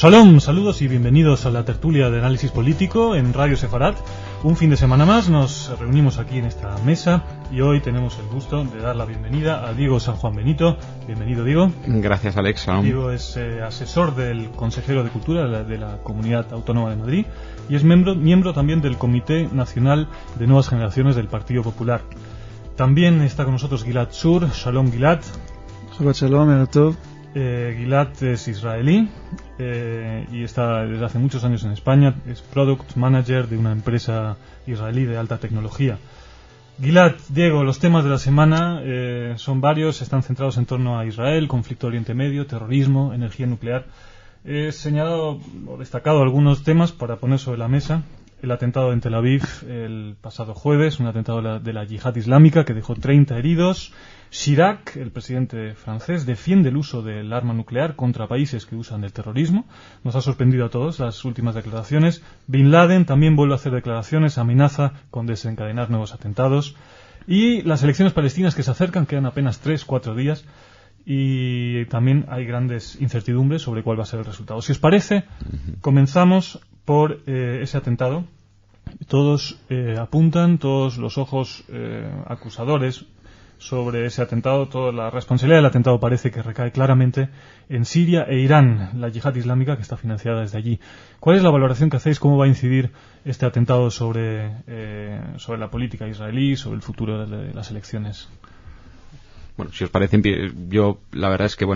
Shalom, saludos y bienvenidos a la tertulia de análisis político en Radio Sefarat. Un fin de semana más nos reunimos aquí en esta mesa y hoy tenemos el gusto de dar la bienvenida a Diego San Juan Benito. Bienvenido, Diego. Gracias, Alex. Shalom. Diego es asesor del consejero de Cultura de la Comunidad Autónoma de Madrid y es miembro también del Comité Nacional de Nuevas Generaciones del Partido Popular. También está con nosotros Gilad Shur. Shalom, Gilad. Shalom, Eretov. Gilad es israelí y está desde hace muchos años en España. Es Product Manager de una empresa israelí de alta tecnología. Gilad, Diego, los temas de la semana son varios, están centrados en torno a Israel, conflicto Oriente Medio, terrorismo, energía nuclear. He señalado o destacado algunos temas para poner sobre la mesa. El atentado en Tel Aviv el pasado jueves, un atentado de la yihad islámica que dejó 30 heridos. Chirac, el presidente francés, defiende el uso del arma nuclear contra países que usan el terrorismo. Nos ha sorprendido a todos las últimas declaraciones. Bin Laden también vuelve a hacer declaraciones, amenaza con desencadenar nuevos atentados. Y las elecciones palestinas que se acercan, quedan apenas 3-4 días. Y también hay grandes incertidumbres sobre cuál va a ser el resultado. Si os parece, comenzamos por ese atentado. Todos apuntan, todos los ojos acusadores sobre ese atentado, toda la responsabilidad del atentado parece que recae claramente en Siria e Irán, la yihad islámica que está financiada desde allí. ¿Cuál es la valoración que hacéis? ¿Cómo va a incidir este atentado sobre la política israelí, sobre el futuro de las elecciones? Bueno, si os parece, yo la verdad es que,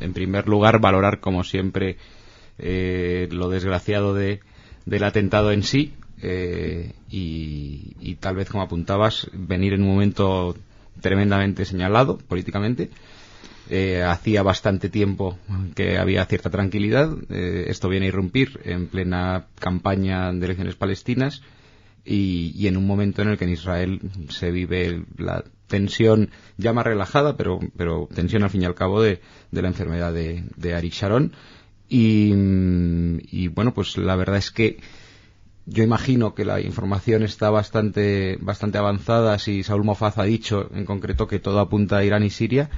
en primer lugar, valorar como siempre lo desgraciado del atentado en sí y tal vez, como apuntabas, venir en un momento tremendamente señalado políticamente. Hacía bastante tiempo que había cierta tranquilidad. Esto viene a irrumpir en plena campaña de elecciones palestinas y en un momento en el que en Israel se vive la tensión ya más relajada, pero tensión al fin y al cabo de la enfermedad de Ariel Sharon. Y bueno, pues la verdad es que yo imagino que la información está bastante avanzada. Si Saúl Mofaz ha dicho en concreto que todo apunta a Irán y Siria,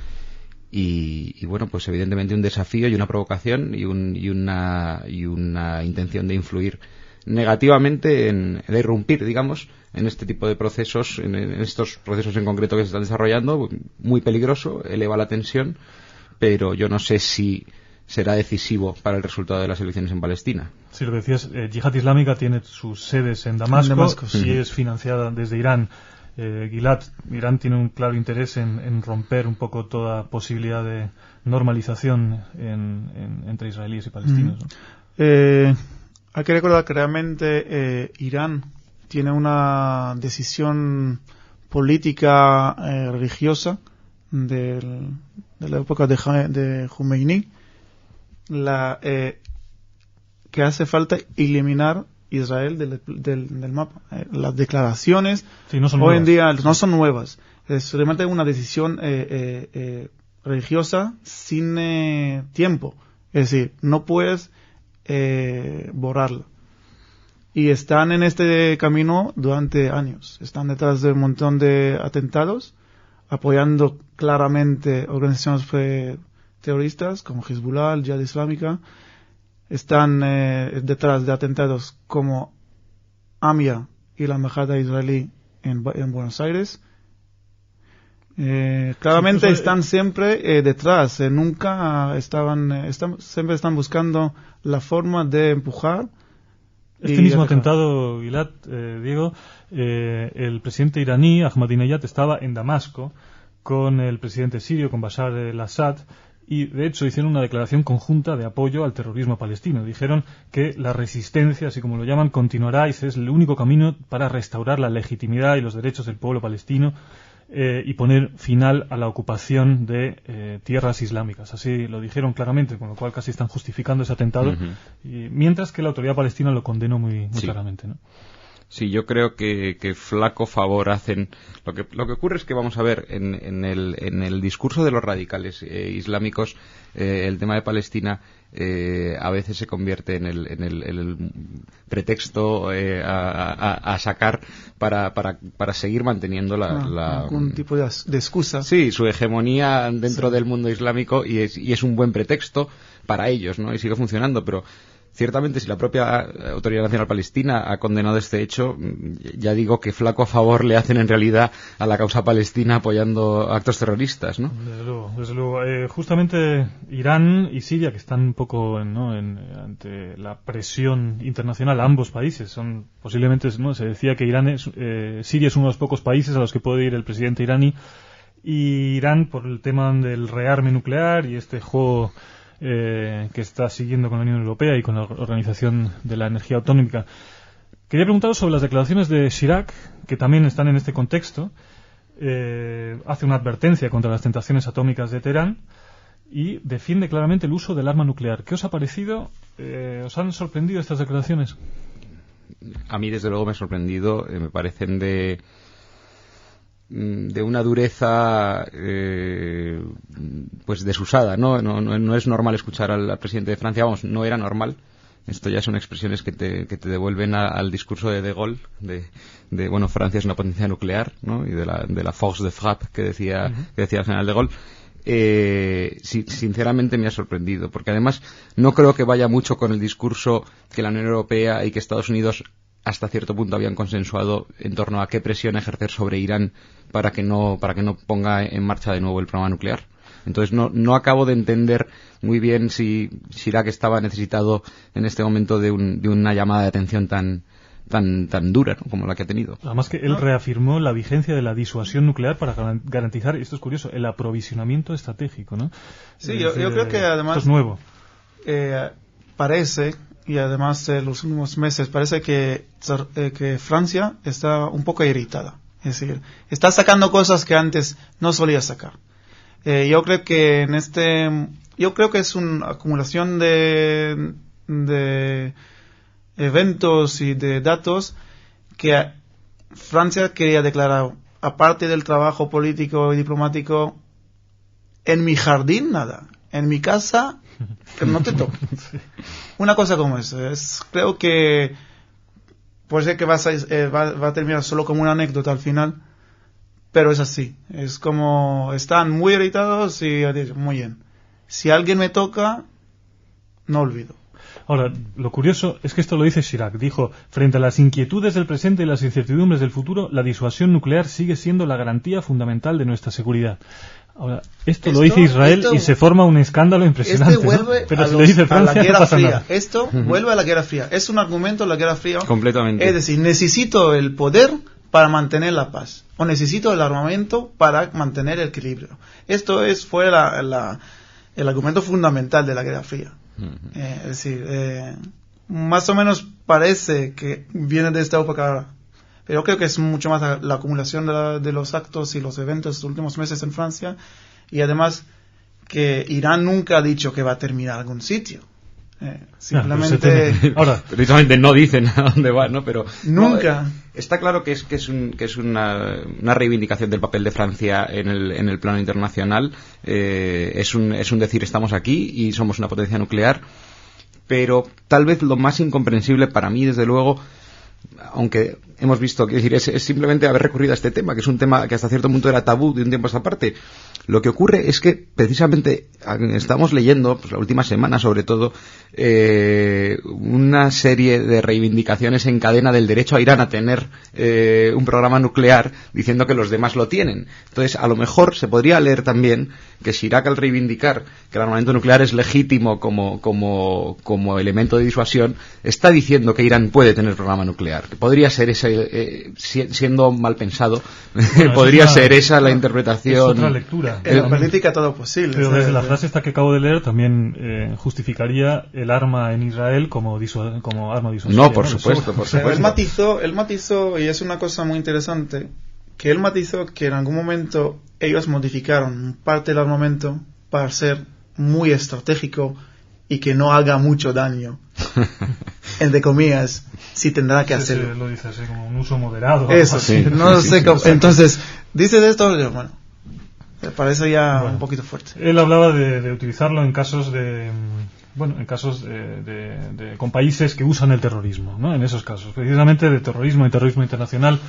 y bueno, pues evidentemente un desafío y una provocación y una intención de influir negativamente de irrumpir, digamos, en este tipo de procesos, en estos procesos en concreto que se están desarrollando. Muy peligroso, eleva la tensión, pero yo no sé si será decisivo para el resultado de las elecciones en Palestina. Si lo decías, Yihad Islámica tiene sus sedes en Damasco, y es financiada desde Irán. Gilad, Irán tiene un claro interés en romper un poco toda posibilidad de normalización entre israelíes y palestinos, ¿no? Hay que recordar que realmente Irán tiene una decisión política religiosa de la época de Khomeini, que hace falta eliminar Israel del mapa. Las declaraciones hoy en día no son nuevas. Es realmente una decisión religiosa sin tiempo. Es decir, no puedes borrarla. Y están en este camino durante años. Están detrás de un montón de atentados, apoyando claramente organizaciones terroristas como Hezbollah, Yihad Islámica. Están detrás de atentados como AMIA y la embajada israelí en Buenos Aires. Claramente están siempre detrás. Siempre están buscando la forma de empujar. Este mismo atentado, Gilad, Diego, el presidente iraní Ahmadinejad estaba en Damasco con el presidente sirio, con Bashar al-Assad, y de hecho hicieron una declaración conjunta de apoyo al terrorismo palestino. Dijeron que la resistencia, así como lo llaman, continuará y es el único camino para restaurar la legitimidad y los derechos del pueblo palestino y poner final a la ocupación de tierras islámicas. Así lo dijeron claramente, con lo cual casi están justificando ese atentado, y mientras que la autoridad palestina lo condenó muy claramente, ¿no? Sí, yo creo que flaco favor hacen. Lo que ocurre es que, vamos a ver, en el discurso de los radicales islámicos, el tema de Palestina a veces se convierte en el pretexto a sacar para seguir manteniendo algún tipo de excusa. Sí, su hegemonía dentro del mundo islámico, y es un buen pretexto para ellos, ¿no? Y sigue funcionando, pero ciertamente si la propia Autoridad Nacional Palestina ha condenado este hecho, ya digo que flaco favor le hacen en realidad a la causa palestina apoyando actos terroristas, ¿no? Desde luego. Justamente Irán y Siria, que están un poco ante la presión internacional, ambos países son posiblemente, ¿no? Se decía que Siria es uno de los pocos países a los que puede ir el presidente iraní, y Irán por el tema del rearme nuclear y este juego que está siguiendo con la Unión Europea y con la Organización de la Energía Atómica. Quería preguntaros sobre las declaraciones de Chirac, que también están en este contexto. Hace una advertencia contra las tentaciones atómicas de Teherán y defiende claramente el uso del arma nuclear. ¿Qué os ha parecido? ¿Os han sorprendido estas declaraciones? A mí, desde luego, me ha sorprendido. Me parecen de una dureza pues desusada, ¿no? No es normal escuchar al presidente de Francia, vamos, no era normal. Esto ya son expresiones que te devuelven al discurso de Gaulle, de bueno, Francia es una potencia nuclear, ¿no? Y de la force de frappe que decía el general de Gaulle. Sinceramente me ha sorprendido, porque además no creo que vaya mucho con el discurso que la Unión Europea y que Estados Unidos hasta cierto punto habían consensuado en torno a qué presión ejercer sobre Irán para que no ponga en marcha de nuevo el programa nuclear. Entonces no acabo de entender muy bien si Chirac estaba necesitado en este momento de una llamada de atención tan dura, ¿no? Como la que ha tenido. Además que él reafirmó la vigencia de la disuasión nuclear para garantizar, esto es curioso, el aprovisionamiento estratégico, ¿no? Sí, yo creo que además esto es nuevo. Parece, y además los últimos meses parece que Francia está un poco irritada. Es decir, está sacando cosas que antes no solía sacar. Yo creo que es una acumulación de eventos y de datos que Francia quería declarar, aparte del trabajo político y diplomático, en mi jardín nada, en mi casa que no te toque. Una cosa como eso. Creo que puede ser que va a terminar solo como una anécdota al final, pero es así. Es como están muy irritados y muy bien. Si alguien me toca, no olvido. Ahora, lo curioso es que esto lo dice Chirac. Dijo, frente a las inquietudes del presente y las incertidumbres del futuro, la disuasión nuclear sigue siendo la garantía fundamental de nuestra seguridad. Ahora, esto lo dice Israel y se forma un escándalo impresionante, vuelve, ¿no? Pero si lo dice Francia, a la Guerra no pasa Fría. nada. Esto vuelve a la Guerra Fría. Es un argumento de la Guerra Fría. Completamente. Es decir, necesito el poder para mantener la paz. O necesito el armamento para mantener el equilibrio. Esto fue el argumento fundamental de la Guerra Fría. Es decir, más o menos parece que viene de esta época ahora. Pero creo que es mucho más la acumulación de los actos y los eventos de los últimos meses en Francia. Y además que Irán nunca ha dicho que va a terminar algún sitio. Simplemente... Ahora, precisamente no dicen a dónde va, ¿no? Pero nunca. No, está claro que es una reivindicación del papel de Francia en el plano internacional. Es un decir, estamos aquí y somos una potencia nuclear. Pero tal vez lo más incomprensible para mí, desde luego, aunque hemos visto, quiero decir, es simplemente haber recurrido a este tema, que es un tema que hasta cierto punto era tabú de un tiempo a esta parte. Lo que ocurre es que precisamente estamos leyendo, pues la última semana sobre todo, una serie de reivindicaciones en cadena del derecho a Irán a tener un programa nuclear, diciendo que los demás lo tienen. Entonces, a lo mejor se podría leer también que Chirac, al reivindicar que el armamento nuclear es legítimo como elemento de disuasión, está diciendo que Irán puede tener programa nuclear. Que podría ser ese, siendo mal pensado, bueno, podría ser esa la interpretación. Es otra lectura. En la política todo posible. Pero desde la frase esta que acabo de leer también justificaría el arma en Israel como arma disuasoria. No, por supuesto. Pero él matizó, y es una cosa muy interesante, que él matizó que en algún momento ellos modificaron parte del armamento para ser muy estratégico y que no haga mucho daño. Entre comillas, si tendrá que hacerlo. Lo dice así, como un uso moderado. Eso, sí. No sé cómo. Entonces, dices esto, bueno, me parece ya un poquito fuerte. Él hablaba de utilizarlo en casos con países que usan el terrorismo, ¿no? En esos casos, precisamente de terrorismo y terrorismo internacional,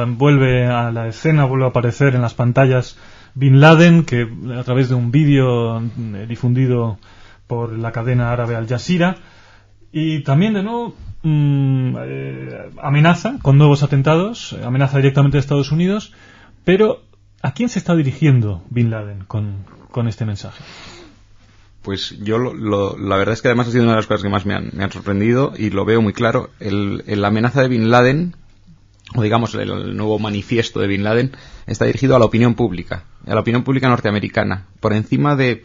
vuelve a la escena, vuelve a aparecer en las pantallas Bin Laden, que a través de un vídeo difundido por la cadena árabe Al Jazeera, y también de nuevo amenaza con nuevos atentados, amenaza directamente a Estados Unidos, pero ¿a quién se está dirigiendo Bin Laden con este mensaje? Pues yo la verdad es que además ha sido una de las cosas que más me han sorprendido y lo veo muy claro. La amenaza de Bin Laden, o digamos el nuevo manifiesto de Bin Laden, está dirigido a la opinión pública norteamericana, por encima del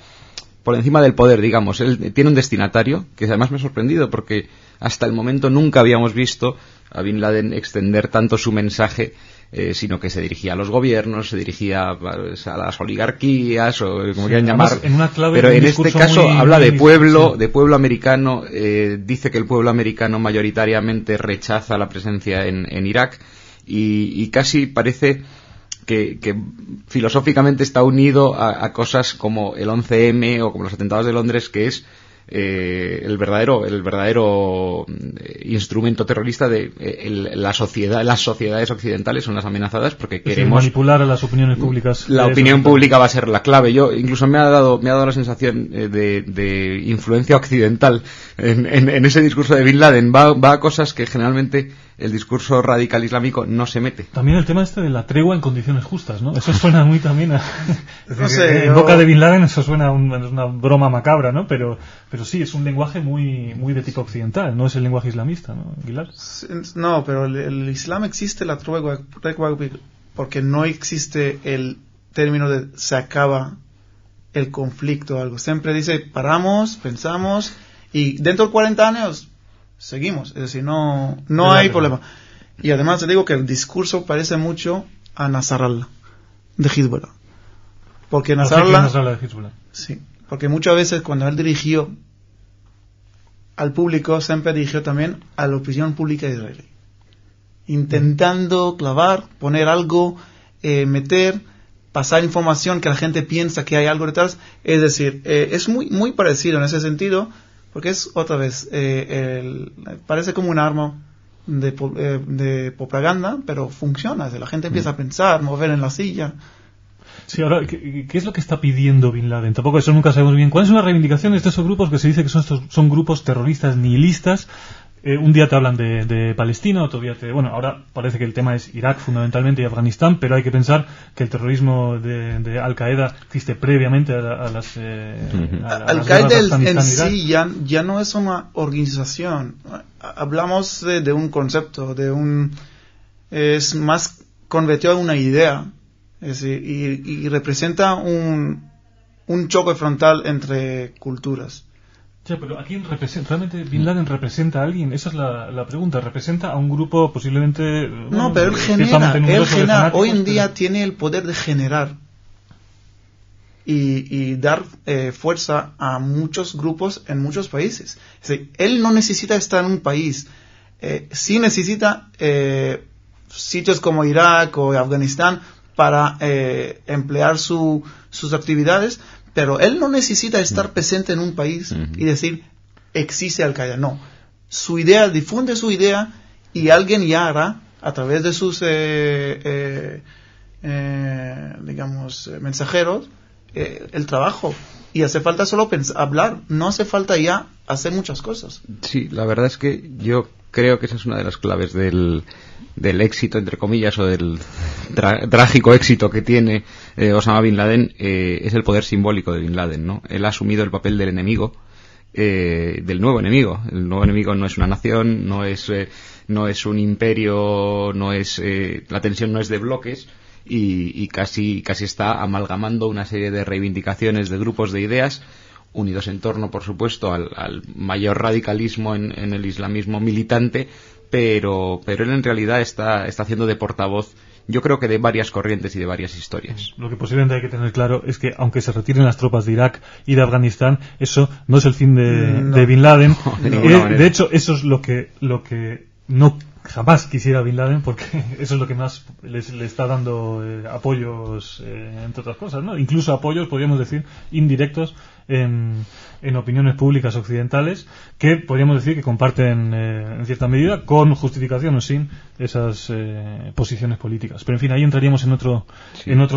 poder, digamos. Él tiene un destinatario que además me ha sorprendido porque hasta el momento nunca habíamos visto a Bin Laden extender tanto su mensaje, sino que se dirigía a los gobiernos, se dirigía a las oligarquías, o como quieran llamar. Pero en este caso habla de pueblo americano, dice que el pueblo americano mayoritariamente rechaza la presencia en Irak y casi parece que filosóficamente está unido a cosas como el 11M o como los atentados de Londres, que es el verdadero instrumento terrorista de las sociedades occidentales son las amenazadas porque queremos manipular a las opiniones públicas. La opinión pública va a ser la clave. Yo incluso me ha dado la sensación de influencia occidental en ese discurso de Bin Laden. Va a cosas que generalmente el discurso radical islámico no se mete. También el tema de la tregua en condiciones justas, ¿no? Eso suena muy también en boca de Bin Laden eso suena es una broma macabra, ¿no? Pero sí, es un lenguaje muy de tipo occidental, no es el lenguaje islamista, ¿no, Aguilar? No, pero el Islam existe la tregua porque no existe el término de se acaba el conflicto o algo. Siempre dice, paramos, pensamos y dentro de 40 años seguimos, es decir, no hay problema. Y además te digo que el discurso parece mucho a Nasrallah de Hezbollah. Porque Nasrallah de Hezbollah. Sí, porque muchas veces cuando él dirigió al público, siempre dirigió también a la opinión pública israelí. Intentando clavar, poner algo, meter, pasar información que la gente piensa que hay algo detrás. Es decir, es muy parecido en ese sentido. Porque es, otra vez, parece como un arma de propaganda, pero funciona. La gente empieza a pensar, mover en la silla. Sí, ahora, ¿qué es lo que está pidiendo Bin Laden? Tampoco eso nunca sabemos bien. ¿Cuáles son las reivindicaciones de estos grupos que se dice que son grupos terroristas nihilistas? Un día te hablan de Palestina, otro día ahora parece que el tema es Irak fundamentalmente y Afganistán, pero hay que pensar que el terrorismo de Al-Qaeda existe previamente a las Al-Qaeda en sí ya no es una organización. Hablamos de un concepto, es más convertido a una idea, es decir, y representa un choque frontal entre culturas. Sí, pero ¿a quién representa? ¿Realmente Bin Laden representa a alguien? Esa es la pregunta. ¿Representa a un grupo posiblemente... No, pero él genera. Hoy en día tiene el poder de generar y dar fuerza a muchos grupos en muchos países. Es decir, él no necesita estar en un país. Sí necesita sitios como Irak o Afganistán para emplear sus actividades, pero él no necesita estar presente en un país y decir, existe Al-Qaeda. No. Su idea, difunde su idea y alguien ya hará, a través de sus, mensajeros, el trabajo. Y hace falta solo hablar, no hace falta ya hacer muchas cosas. Sí, la verdad es que yo creo que esa es una de las claves del éxito, entre comillas, o del trágico éxito que tiene Osama Bin Laden, es el poder simbólico de Bin Laden, ¿no? Él ha asumido el papel del enemigo, del nuevo enemigo. El nuevo enemigo no es una nación, no es un imperio, la tensión no es de bloques, y casi está amalgamando una serie de reivindicaciones de grupos de ideas unidos en torno, por supuesto, al mayor radicalismo en el islamismo militante, pero él en realidad está haciendo de portavoz, yo creo que de varias corrientes y de varias historias. Lo que posiblemente hay que tener claro es que aunque se retiren las tropas de Irak y de Afganistán, eso no es el fin de Bin Laden. De hecho, eso es lo que no jamás quisiera a Bin Laden, porque eso es lo que más le está dando apoyos, entre otras cosas, ¿no? Incluso apoyos, podríamos decir, indirectos en opiniones públicas occidentales, que podríamos decir que comparten en cierta medida, con justificación o sin, esas posiciones políticas. Pero en fin, ahí entraríamos en otro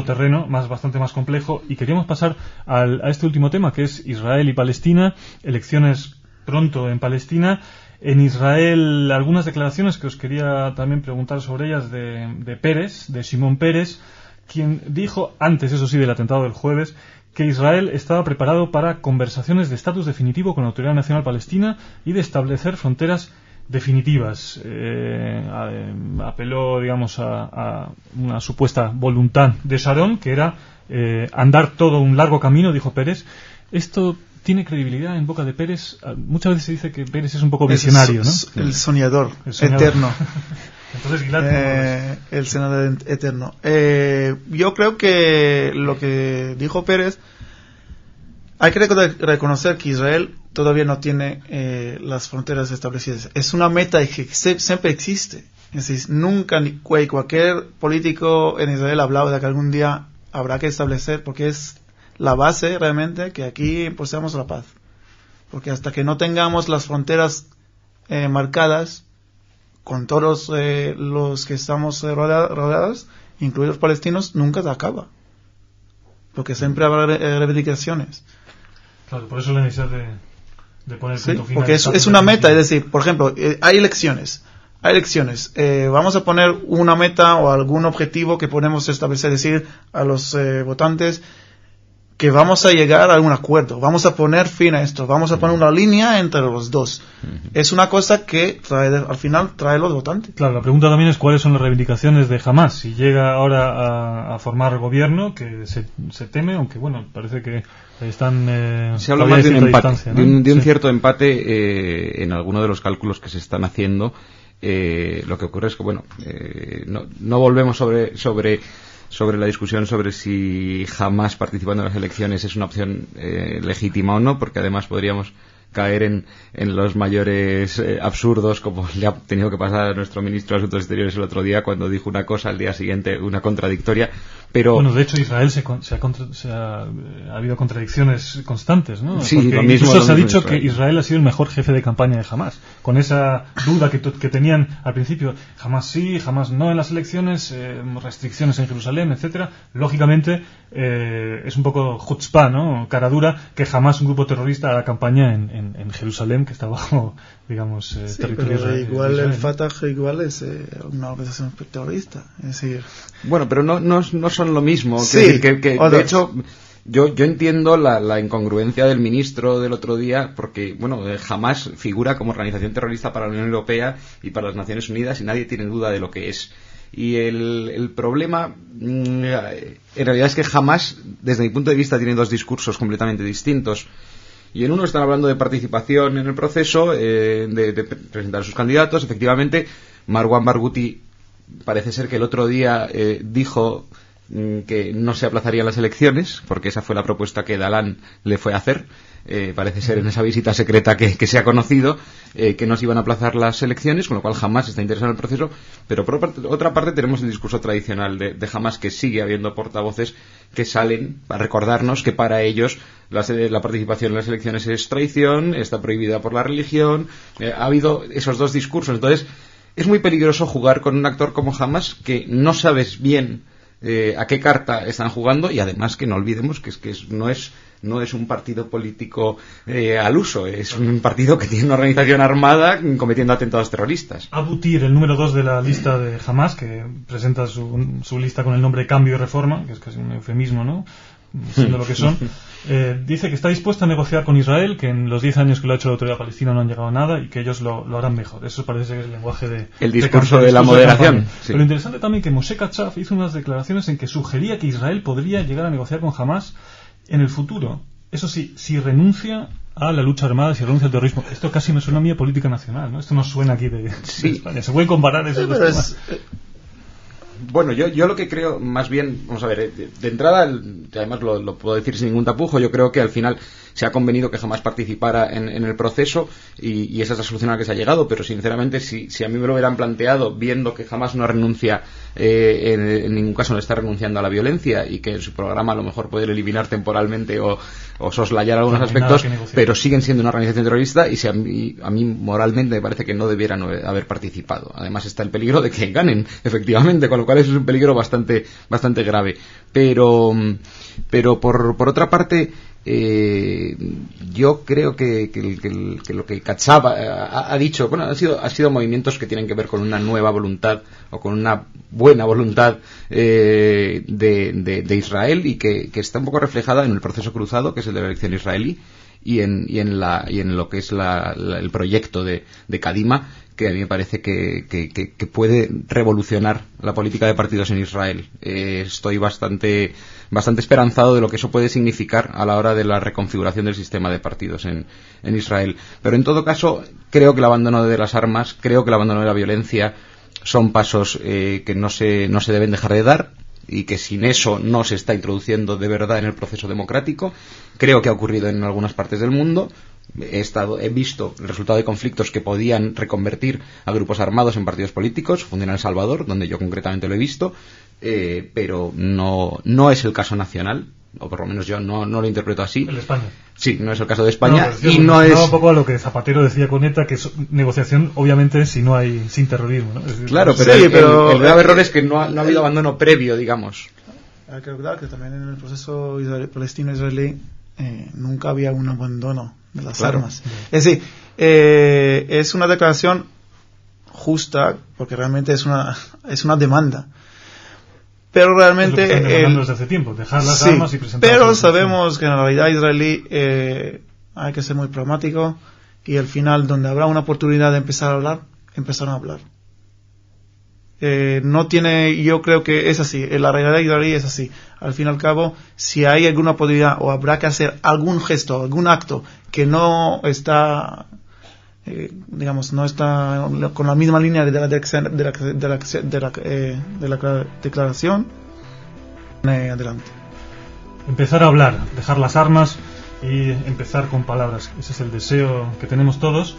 terreno bastante más complejo, y queríamos pasar a este último tema, que es Israel y Palestina, elecciones pronto en Palestina. En Israel, algunas declaraciones que os quería también preguntar sobre ellas de Peres, de Shimon Peres, quien dijo, antes, eso sí, del atentado del jueves, que Israel estaba preparado para conversaciones de estatus definitivo con la Autoridad Nacional Palestina y de establecer fronteras definitivas. Apeló, digamos, a una supuesta voluntad de Sharon, que era andar todo un largo camino, dijo Peres. Esto tiene credibilidad en boca de Peres. Muchas veces se dice que Peres es un poco visionario, ¿no? El soñador eterno. Entonces, Gilad, el senador eterno. Yo creo que lo que dijo Peres, hay que reconocer que Israel todavía no tiene las fronteras establecidas. Es una meta que siempre existe. Es decir, nunca cualquier político en Israel ha hablado de que algún día habrá que establecer, porque es la base realmente que aquí poseamos la paz. Porque hasta que no tengamos las fronteras marcadas con todos los que estamos rodeados, incluidos los palestinos, nunca se acaba. Porque siempre habrá reivindicaciones. Claro, por eso la necesidad de poner punto final. Porque es una meta, es decir, por ejemplo, hay elecciones. Vamos a poner una meta o algún objetivo que podemos establecer, decir a los votantes que vamos a llegar a un acuerdo, vamos a poner fin a esto, vamos a poner una línea entre los dos. Es una cosa que al final trae los votantes. Claro, la pregunta también es cuáles son las reivindicaciones de Hamás. Si llega ahora a formar gobierno, que se teme, aunque bueno, parece que están... se habla más de un empate, distancia, ¿no? de un cierto empate en alguno de los cálculos que se están haciendo. Lo que ocurre es que, bueno, no volvemos sobre la discusión sobre si Hamás participando en las elecciones es una opción legítima o no, porque además podríamos caer en los mayores absurdos, como le ha tenido que pasar a nuestro ministro de Asuntos Exteriores el otro día, cuando dijo una cosa al día siguiente una contradictoria. Pero bueno, de hecho Israel ha habido contradicciones constantes, ¿no? Sí, porque lo mismo, incluso se ha dicho que Israel ha sido el mejor jefe de campaña de Hamás, con esa duda que tenían al principio, Hamás sí, Hamás no en las elecciones, restricciones en Jerusalén, etcétera. Lógicamente es un poco chutzpah, ¿no? Cara dura que Hamás, un grupo terrorista, haga campaña en Jerusalén, que está bajo, digamos, territorio pero igual Israel. El Fatah igual es una organización terrorista, es decir... Bueno, pero no son lo mismo. Sí, que de hecho, yo entiendo la incongruencia del ministro del otro día, porque, bueno, Hamás figura como organización terrorista para la Unión Europea y para las Naciones Unidas, y nadie tiene duda de lo que es. Y el problema, en realidad, es que Hamás, desde mi punto de vista, tiene dos discursos completamente distintos. Y en uno están hablando de participación en el proceso, de presentar a sus candidatos. Efectivamente, Marwan Barghouti parece ser que el otro día dijo que no se aplazarían las elecciones, porque esa fue la propuesta que Dalán le fue a hacer. Parece ser en esa visita secreta que se ha conocido, que no se iban a aplazar las elecciones, con lo cual Hamás está interesado en el proceso. Pero por otra parte tenemos el discurso tradicional de Hamás, que sigue habiendo portavoces que salen a recordarnos que para ellos la participación en las elecciones es traición, está prohibida por la religión. Ha habido esos dos discursos. Entonces es muy peligroso jugar con un actor como Hamás, que no sabes bien a qué carta están jugando, y además que no olvidemos que no es un partido político al uso, es un partido que tiene una organización armada cometiendo atentados terroristas. Abu Tir, el número 2 de la lista de Hamás, que presenta su lista con el nombre Cambio y Reforma, que es casi un eufemismo, ¿no?, siendo lo que son, dice que está dispuesta a negociar con Israel, que en los 10 años que lo ha hecho la autoridad palestina no han llegado a nada y que ellos lo harán mejor. Eso parece ser el lenguaje el discurso de la moderación. Sí. Pero interesante también que Moshe Katsav hizo unas declaraciones en que sugería que Israel podría llegar a negociar con Hamás en el futuro. Eso sí, si renuncia a la lucha armada, si renuncia al terrorismo. Esto casi me suena a mí a política nacional, ¿no? Esto no suena aquí de España. Se puede comparar esos dos temas. Bueno, yo lo que creo, más bien, vamos a ver, de entrada, además lo puedo decir sin ningún tapujo, yo creo que al final se ha convenido que Hamás participara en el proceso y esa es la solución a la que se ha llegado, pero sinceramente si a mí me lo hubieran planteado viendo que Hamás no renuncia, en ningún caso no está renunciando a la violencia y que en su programa a lo mejor puede eliminar temporalmente o soslayar algunos aspectos, pero siguen siendo una organización terrorista y si a mí moralmente me parece que no debieran haber participado. Además está el peligro de que ganen, efectivamente, con lo cual eso es un peligro bastante grave. Pero por otra parte, yo creo que lo que Katzab ha dicho, bueno, ha sido movimientos que tienen que ver con una nueva voluntad o con una buena voluntad de Israel y que está un poco reflejada en el proceso cruzado, que es el de la elección israelí, y en lo que es el proyecto de Kadima, que a mí me parece que puede revolucionar la política de partidos en Israel. Estoy bastante esperanzado de lo que eso puede significar a la hora de la reconfiguración del sistema de partidos en Israel. Pero en todo caso, creo que el abandono de las armas, creo que el abandono de la violencia son pasos que no se deben dejar de dar y que sin eso no se está introduciendo de verdad en el proceso democrático. Creo que ha ocurrido en algunas partes del mundo. He visto el resultado de conflictos que podían reconvertir a grupos armados en partidos políticos. Funciona en El Salvador, donde yo concretamente lo he visto, pero no es el caso nacional, o por lo menos yo no lo interpreto así. ¿En España? Sí, no es el caso de España. Y no es un poco a lo que Zapatero decía con ETA, que es negociación, obviamente, sin terrorismo, ¿no? Claro, pero el grave error es que no ha habido abandono previo, digamos. Hay que recordar que también en el proceso palestino-israelí nunca había un abandono de las armas. Es decir, es una declaración justa porque realmente es una demanda. Pero realmente desde hace tiempo, dejar las armas y presentar. Pero sabemos que en la realidad israelí hay que ser muy pragmático y al final donde habrá una oportunidad de empezar a hablar, empezaron a hablar. Yo creo que es así, en la realidad israelí es así. Al fin y al cabo, si hay alguna oportunidad o habrá que hacer algún gesto, algún acto que no está, no está con la misma línea de la declaración, adelante. Empezar a hablar, dejar las armas y empezar con palabras. Ese es el deseo que tenemos todos.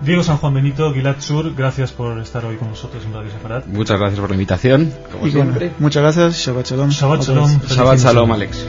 Diego San Juan Benito, Gilad Zur, gracias por estar hoy con nosotros en Radio Sefarat. Muchas gracias por la invitación, como siempre. Muchas gracias, Shabbat Shalom. Shabbat Shalom. Shabbat Shalom, Alex.